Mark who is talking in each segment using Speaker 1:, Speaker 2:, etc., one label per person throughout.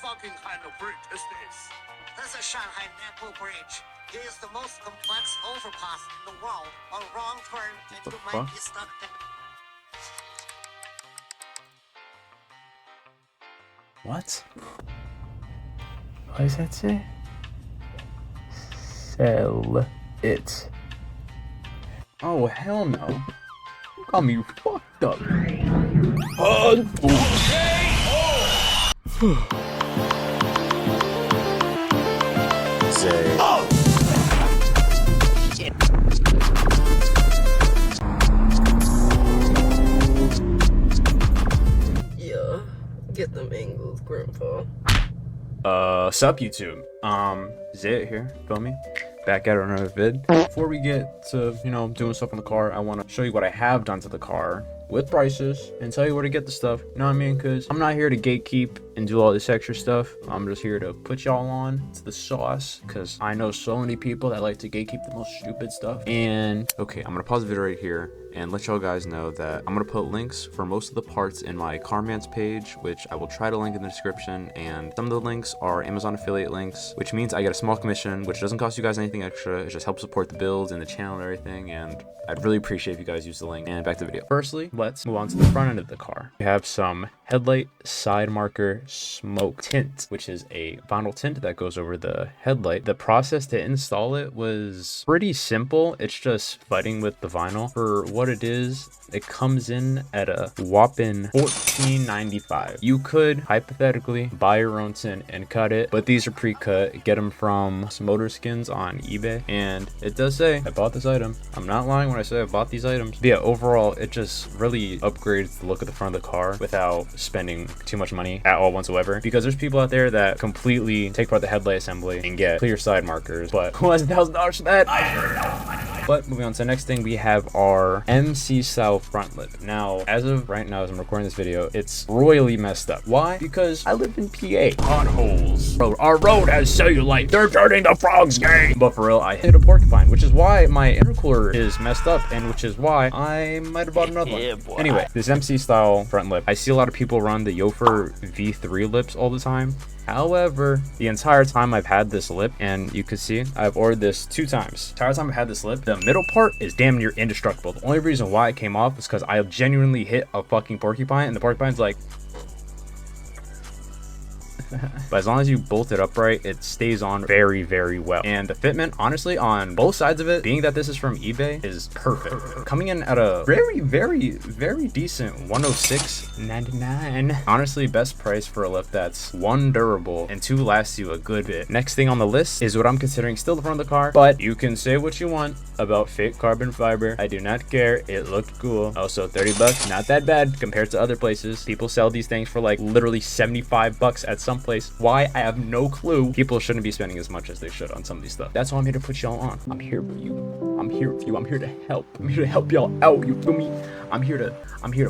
Speaker 1: fucking kind of bridge is this?
Speaker 2: This is Shanghai Nanpo Bridge. It is the most complex overpass in the world. A wrong turn and you might be stuck there.
Speaker 3: What? What does that say? Sell it. Oh, hell no. You got me fucked up. Say.
Speaker 4: Yeah, get them angles, Grandpa.
Speaker 3: Sup YouTube? Zayt here, feel me? Back at another vid. Before we get to, doing stuff on the car, I want to show you what I have done to the car with prices and tell you where to get the stuff. You know what I mean? Because I'm not here to gatekeep and do all this extra stuff. I'm just here to put y'all on to the sauce because I know so many people that like to gatekeep the most stupid stuff. And okay, I'm gonna pause the video right here and let y'all guys know that I'm gonna put links for most of the parts in my Carman's page, which I will try to link in the description. And some of the links are Amazon affiliate links, which means I get a small commission, which doesn't cost you guys anything extra. It just helps support the builds and the channel and everything. And I'd really appreciate if you guys use the link. And back to the video. Firstly, let's move on to the front end of the car. We have some headlight side marker smoke tint, which is a vinyl tint that goes over the headlight. The process to install it was pretty simple. It's just fighting with the vinyl. For what it is, it comes in at a whopping $14.95. You could hypothetically buy your own tint and cut it, but these are pre-cut. Get them from some motor skins on eBay. And it does say I bought this item. I'm not lying when I say I bought these items. But yeah, overall, it just really upgrades the look of the front of the car without spending too much money at all whatsoever. Because there's people out there that completely take apart the headlight assembly and get clear side markers. But who has $1,000 for that? I sure don't. But moving on to the next thing, we have our MC style front lip. Now, as of right now, as I'm recording this video, it's royally messed up. Why? Because I live in PA. Potholes. Bro, our road has cellulite. They're turning the frogs gay. But for real, I hit a porcupine, which is why my intercooler is messed up, and which is why I might have bought another one. Boy. Anyway, this MC style front lip. I see a lot of people run the Yofer V3 lips all the time. However, the entire time I've had this lip, and you can see I've ordered this 2 times. The entire time I've had this lip, the middle part is damn near indestructible. The only reason why it came off is because I genuinely hit a fucking porcupine, and the porcupine's like... But as long as you bolt it upright, it stays on very, very well. And the fitment, honestly, on both sides of it, being that this is from eBay, is perfect. Coming in at a very, very, very decent $106.99. Honestly, best price for a lip that's 1, durable, and 2, lasts you a good bit. Next thing on the list is what I'm considering still the front of the car, but you can say what you want about fake carbon fiber. I do not care. It looked cool. Also, 30 bucks, not that bad compared to other places. People sell these things for like literally 75 bucks at some place. Why? I have no clue. People shouldn't be spending as much as they should on some of these stuff. That's why I'm here to put y'all on. I'm here for you. I'm here for you. I'm here to help. I'm here to help y'all out. You feel me? I'm here to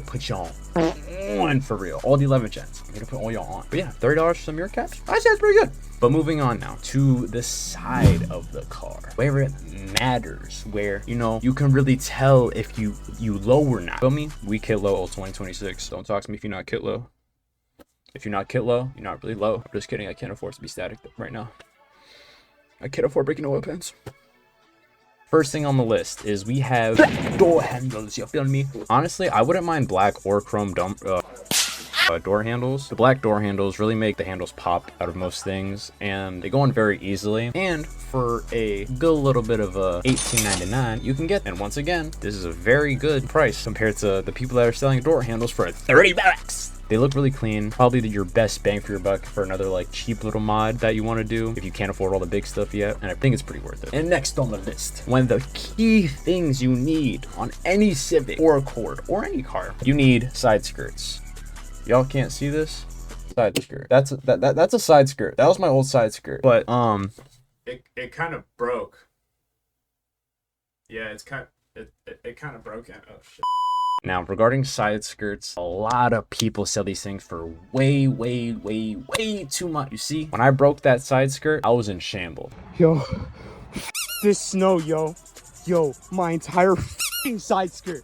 Speaker 3: put y'all on for real. All the 11 gens. I'm here to put all y'all on. But yeah, $30 for some mirror caps. I say it's pretty good. But moving on now to the side of the car, where it matters, where you can really tell if you low or not. Feel me? We kit low all 2026. Don't talk to me if you're not kit low. If you're not kit low, you're not really low. I'm just kidding. I can't afford to be static right now. I can't afford breaking oil pans. First thing on the list is we have door handles. You feel me? Honestly, I wouldn't mind black or chrome door handles. The black door handles really make the handles pop out of most things, and they go on very easily. And for a good little bit of a $18.99, you can get. And once again, this is a very good price compared to the people that are selling door handles for 30 bucks. They look really clean. Probably your best bang for your buck for another like cheap little mod that you want to do if you can't afford all the big stuff yet. And I think it's pretty worth it. And next on the list, one of the key things you need on any Civic or Accord or any car, you need side skirts. Y'all can't see this? Side skirt. That's a side skirt. That was my old side skirt. But it kind of broke. Yeah, it kind of broke. Oh shit. Now, regarding side skirts, a lot of people sell these things for way too much. You see, when I broke that side skirt, I was in shambles.
Speaker 5: Yo, this snow, yo, my entire side skirt.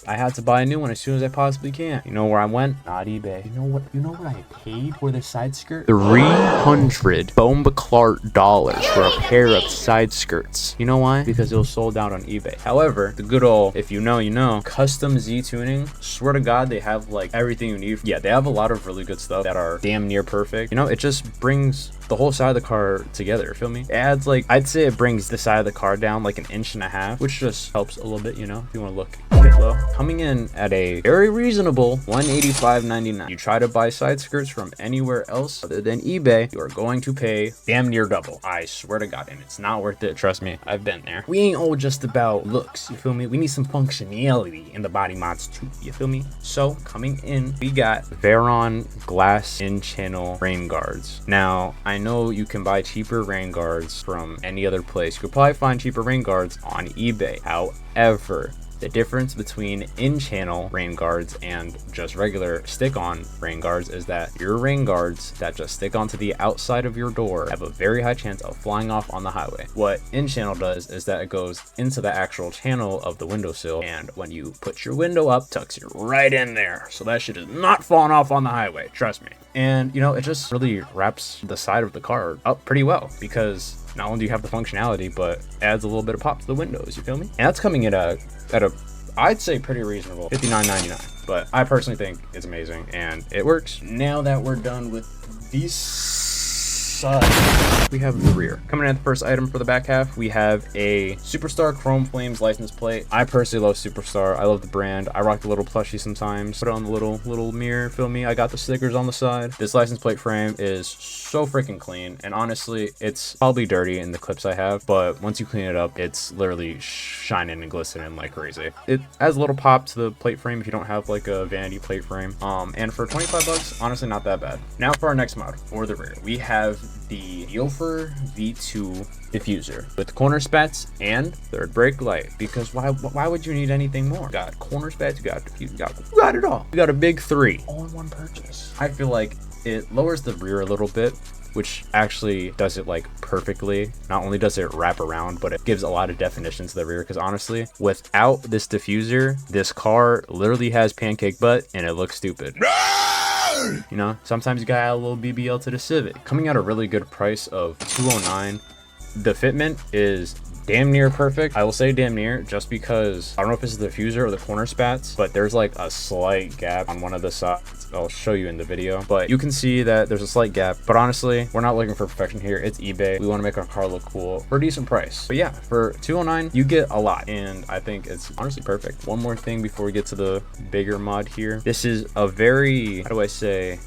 Speaker 3: I had to buy a new one as soon as I possibly can. You know where I went? Not eBay. You know what I paid for this side skirt? $300 dollars for a pair of side skirts. You know why? Because it was sold out on eBay. However, the good old, if you know, you know, custom Z tuning, swear to God, they have like everything you need. Yeah, they have a lot of really good stuff that are damn near perfect. You know, it just brings the whole side of the car together, feel me? It adds like, I'd say it brings the side of the car down like 1.5 inches, which just helps a little bit, you know, if you want to look a bit low. Coming in at a very reasonable $185.99. You try to buy side skirts from anywhere else other than eBay, you are going to pay damn near double. I swear to God, and it's not worth it. Trust me, I've been there. We ain't all just about looks, you feel me? We need some functionality in the body mods too, you feel me? So coming in, we got Veron glass in-channel rain guards. Now, I know you can buy cheaper rain guards from any other place. You could probably find cheaper rain guards on eBay. However, the difference between in-channel rain guards and just regular stick-on rain guards is that your rain guards that just stick onto the outside of your door have a very high chance of flying off on the highway. What in-channel does is that it goes into the actual channel of the windowsill, and when you put your window up, tucks you right in there. So that shit is not falling off on the highway, trust me. And you know, it just really wraps the side of the car up pretty well, because not only do you have the functionality, but adds a little bit of pop to the windows, you feel me? And that's coming in at a I'd say pretty reasonable $59.99, but I personally think it's amazing and it works. Now that we're done with these sides, we have the rear. Coming in at the first item for the back half, we have a Superstar Chrome Flames license plate. I personally love Superstar. I love the brand. I rock the little plushie sometimes. Put it on the little mirror, feel me? I got the stickers on the side. This license plate frame is so freaking clean, and honestly, it's probably dirty in the clips I have, but once you clean it up, it's literally shining and glistening like crazy. It adds a little pop to the plate frame if you don't have like a vanity plate frame. And for 25 bucks, honestly, not that bad. Now for our next mod, for the rear, we have the Coilover V2 diffuser with corner spats and third brake light, because why would you need anything more? You got corner spats, you got diffuser, you got it all. You got a big 3 all in one purchase. I feel like it lowers the rear a little bit, which actually does it like perfectly. Not only does it wrap around, but it gives a lot of definition to the rear, because honestly, without this diffuser, this car literally has pancake butt and it looks stupid. You know, sometimes you gotta add a little BBL to the Civic. Coming at a really good price of $209. The fitment is damn near perfect. I will say damn near just because I don't know if it's the diffuser or the corner spats, but there's like a slight gap on one of the sides. I'll show you in the video, but you can see that there's a slight gap. But honestly, we're not looking for perfection here. It's eBay. We want to make our car look cool for a decent price. But yeah, for $209, you get a lot, and I think it's honestly perfect. One more thing before we get to the bigger mod here. This is a very, how do I say,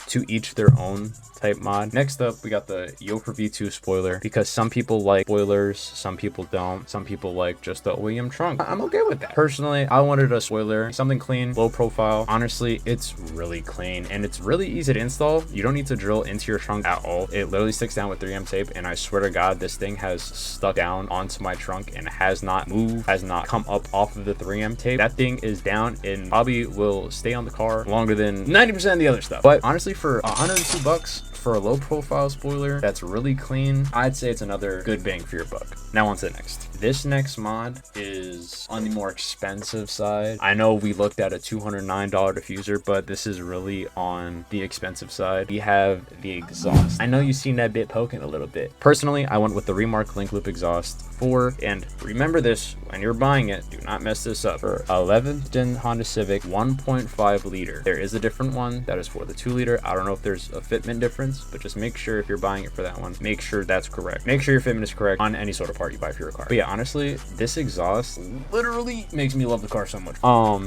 Speaker 3: to each their own type mod. Next up, we got the Coilover V2 spoiler, because some people like spoilers, some people don't. Some people like just the OEM trunk. I'm okay with that. Personally, I wanted a spoiler, something clean, low profile. Honestly, it's really clean and it's really easy to install. You don't need to drill into your trunk at all. It literally sticks down with 3M tape, and I swear to God, this thing has stuck down onto my trunk and has not moved, has not come up off of the 3M tape. That thing is down and probably will stay on the car longer than 90% of the other stuff. But honestly, for 102 bucks, for a low profile spoiler that's really clean, I'd say it's another good bang for your buck. Now on to the next. This next mod is on the more expensive side. I know we looked at a $209 diffuser, but this is really on the expensive side. We have the exhaust. I know you've seen that bit poking a little bit. Personally, I went with the Remark link loop exhaust 4, and remember this when you're buying it, do not mess this up. For 11th gen Honda Civic 1.5 liter, there is a different one that is for the 2 liter. I don't know if there's a fitment difference, but just make sure if you're buying it for that one, make sure that's correct. Make sure your fitment is correct on any sort of part you buy for your car. But yeah, honestly, this exhaust literally makes me love the car so much.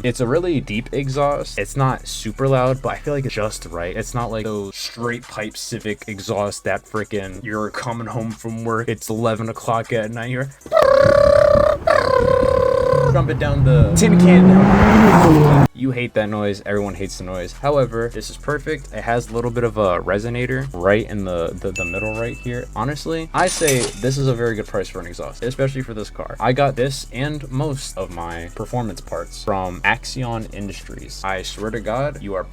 Speaker 3: It's a really deep exhaust. It's not super loud, but I feel like it's just right. It's not like those straight pipe Civic exhaust that freaking you're coming home from work, it's 11 o'clock at night, you're jumping down the tin can. You hate that noise. Everyone hates the noise. However, this is perfect. It has a little bit of a resonator right in the middle right here. Honestly, I say this is a very good price for an exhaust, especially for this car. I got this and most of my performance parts from Axion Industries. I swear to God, you are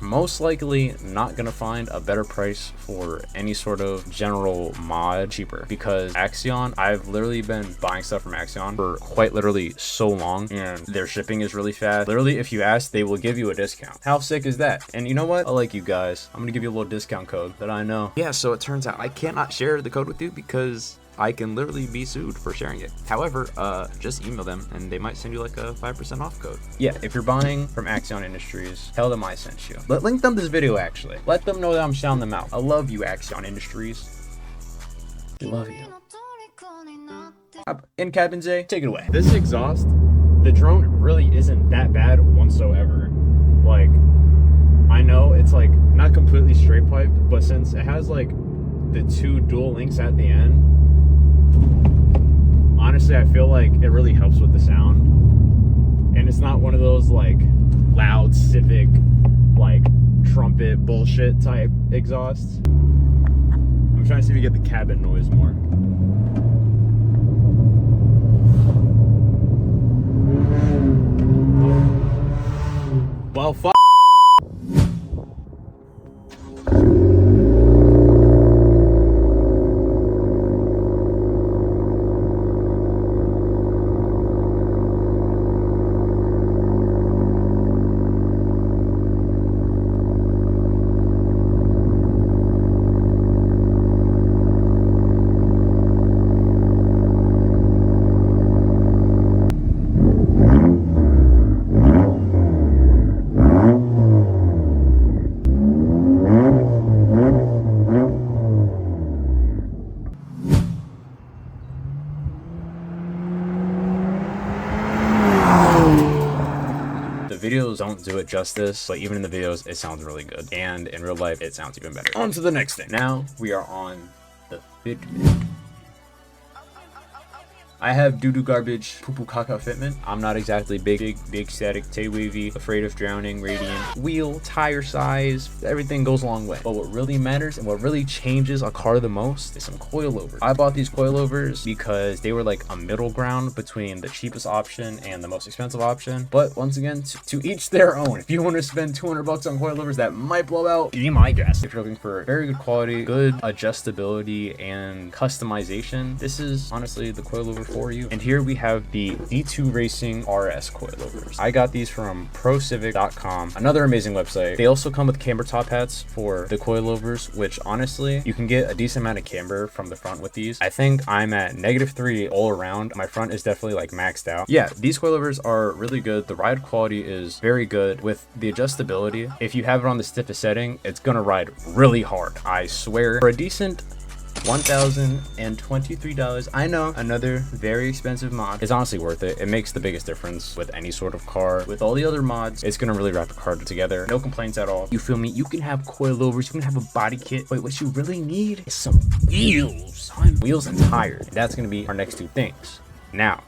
Speaker 3: most likely not gonna find a better price for any sort of general mod cheaper, because Axion, I've literally been buying stuff from Axion for quite literally so long, and their shipping is really fast. Literally, if you ask, they will give you a discount. How sick is that? And you know what? I like you guys. I'm gonna give you a little discount code that I know. Yeah, so it turns out I cannot share the code with you because I can literally be sued for sharing it. However, just email them and they might send you like a 5% off code. Yeah, if you're buying from Axion Industries, tell them I sent you. Link them this video actually. Let them know that I'm shouting them out. I love you, Axion Industries. Love you. In cabin Zay, take it away. This exhaust, the drone really isn't that bad whatsoever. Like, I know it's like not completely straight piped, but since it has like the 2 dual links at the end, honestly, I feel like it really helps with the sound. And it's not one of those like loud Civic, like trumpet bullshit type exhausts. I'm trying to see if you get the cabin noise more. Well, fuck. Videos don't do it justice, but even in the videos it sounds really good, and in real life it sounds even better. On to the next thing. Now we are on the fitment. I have doo-doo garbage poo-poo caca fitment. I'm not exactly big static, tay wavy, afraid of drowning, radiant. Wheel, tire size, everything goes a long way. But what really matters and what really changes a car the most is some coilovers. I bought these coilovers because they were like a middle ground between the cheapest option and the most expensive option. But once again, to each their own. If you want to spend 200 bucks on coilovers that might blow out, be my guest. If you're looking for very good quality, good adjustability and customization, this is honestly the coilover for you. And here we have the D2 Racing RS coilovers. I got these from procivic.com, another amazing website. They also come with camber top hats for the coilovers, which honestly, you can get a decent amount of camber from the front with these. I think I'm at -3 all around. My front is definitely like maxed out. Yeah, these coilovers are really good. The ride quality is very good with the adjustability. If you have it on the stiffest setting, it's gonna ride really hard. I swear. For a decent $1,023. I know, another very expensive mod. It's honestly worth it. It makes the biggest difference with any sort of car. With all the other mods, it's gonna really wrap the car together. No complaints at all. You feel me? You can have coilovers, you can have a body kit. Wait, what you really need is some wheels. Wheels and tires. And that's gonna be our next 2 things. Now,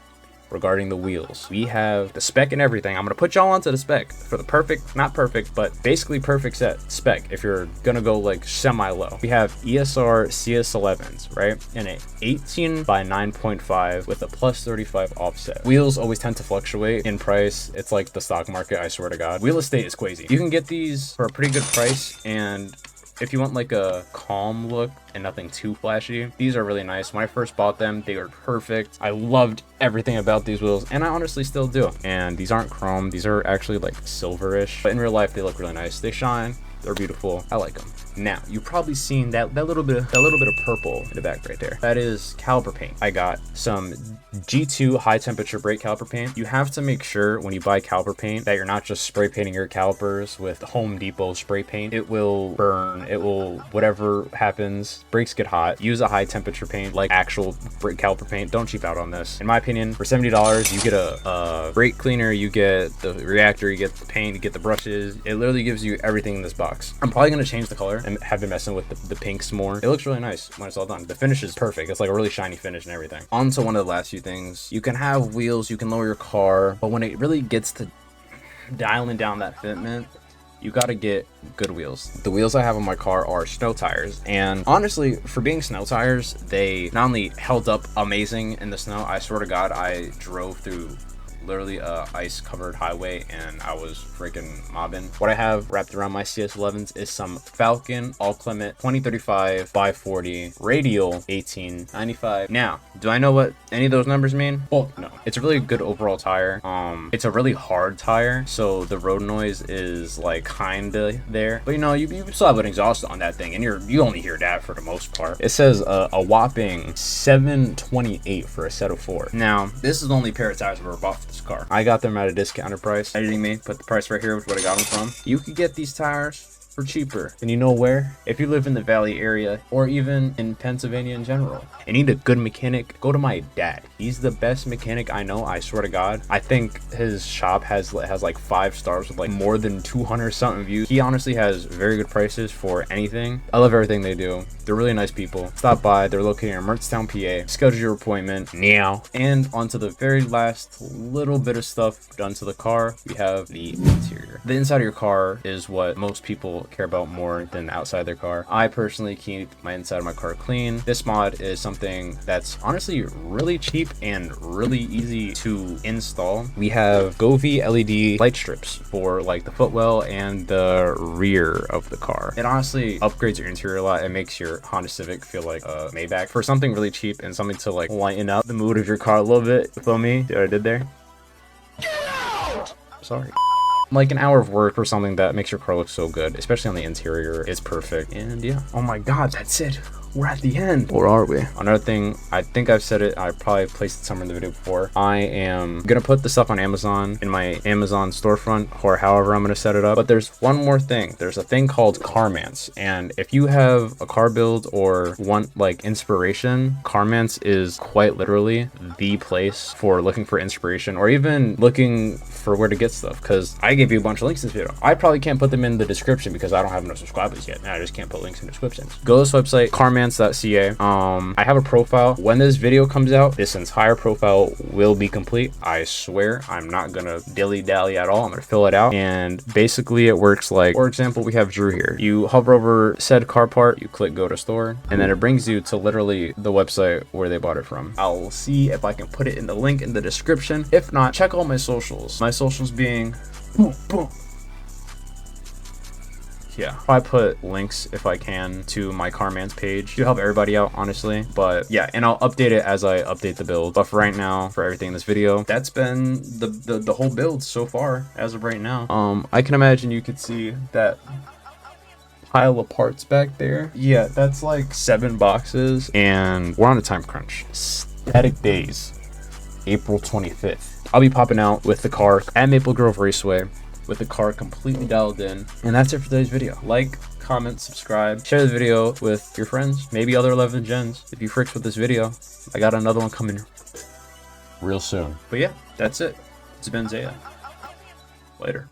Speaker 3: regarding the wheels, we have the spec and everything. I'm gonna put y'all onto the spec for the perfect, not perfect, but basically perfect set spec if you're gonna go like semi-low. We have ESR CS11s, right? And an 18 by 9.5 with a +35 offset. Wheels always tend to fluctuate in price. It's like the stock market, I swear to God. Wheel estate is crazy. You can get these for a pretty good price, and if you want like a calm look and nothing too flashy, these are really nice. When I first bought them, they were perfect. I loved everything about these wheels, and I honestly still do. And these aren't chrome, these are actually like silverish, but in real life they look really nice. They shine, they're beautiful. I like them. Now, you've probably seen that little bit of purple in the back right there. That is caliper paint. I got some G2 high temperature brake caliper paint. You have to make sure when you buy caliper paint that you're not just spray painting your calipers with Home Depot spray paint. It will burn, it will, whatever happens, brakes get hot. Use a high temperature paint like actual brake caliper paint. Don't cheap out on this. In my opinion, for $70, you get a brake cleaner, you get the reactor, you get the paint, you get the brushes. It literally gives you everything in this box. I'm probably gonna change the color and have been messing with the pinks more. It looks really nice when it's all done. The finish is perfect. It's like a really shiny finish and everything. On to one of the last few things. You can have wheels, you can lower your car, but when it really gets to dialing down that fitment, you gotta get good wheels. The wheels I have on my car are snow tires, and honestly, for being snow tires, they not only held up amazing in the snow, I swear to God, I drove through literally a ice covered highway and I was freaking mobbing. What I have wrapped around my CS11s is some Falcon All Clement 2035 by 40 radial 1895. Now, do I know what any of those numbers mean? Well, no. It's a really good overall tire. It's a really hard tire, so the road noise is like kinda there. But you know, you still have an exhaust on that thing, and you only hear that for the most part. It says a whopping 728 for a set of 4. Now, this is the only pair of tires I've ever bought for this car. I got them at a discounted price. Editing me, put the price right here with what I got them from. You could get these tires for cheaper. And you know where? If you live in the Valley area or even in Pennsylvania in general and need a good mechanic, go to my dad. He's the best mechanic I know, I swear to God. I think his shop has like 5 stars with like more than 200 something views. He honestly has very good prices for anything. I love everything they do. They're really nice people. Stop by. They're located in Mertztown, PA. Schedule your appointment now. And onto the very last little bit of stuff done to the car, we have the interior. The inside of your car is what most people care about more than the outside of their car. I personally keep my inside of my car clean. This mod is something that's honestly really cheap and really easy to install. We have Govee LED light strips for like the footwell and the rear of the car. It honestly upgrades your interior a lot. It makes your Honda Civic feel like a Maybach for something really cheap and something to like lighten up the mood of your car a little bit. You feel me? See what I did there? Sorry. Like an hour of work for something that makes your car look so good, especially on the interior. It's perfect. And yeah, oh my God, that's it. We're at the end. Or are we? Another thing, I think I've said it, I probably placed it somewhere in the video before. I am gonna put the stuff on Amazon in my Amazon storefront or however I'm gonna set it up. But there's one more thing. There's a thing called Carmance. And if you have a car build or want like inspiration, Carmance is quite literally the place for looking for inspiration or even looking for where to get stuff. Cause I gave you a bunch of links in this video. I probably can't put them in the description because I don't have enough subscribers yet. And I just can't put links in descriptions. Go to this website, Carmance.ca. I have a profile. When this video comes out, this entire profile will be complete. I swear I'm not gonna dilly-dally at all. I'm gonna fill it out, and basically it works like, for example, we have Drew here. You hover over said car part, you click go to store, and then it brings you to literally the website where they bought it from. I'll see if I can put it in the link in the description. If not, check all my socials. My socials being boom, boom. Yeah, I put links if I can to my Carmance page to help everybody out, honestly. But yeah, and I'll update it as I update the build. But for right now, for everything in this video, that's been the whole build so far as of right now. I can imagine you could see that pile of parts back there. Yeah, that's like 7 boxes, and we're on a time crunch. Static days, April 25th. I'll be popping out with the car at Maple Grove Raceway, with the car completely dialed in. And that's it for today's video. Like, comment, subscribe, share the video with your friends, maybe other 11 gens. If you freaks with this video, I got another one coming real soon. But yeah, that's it. It's been Zaya. Later.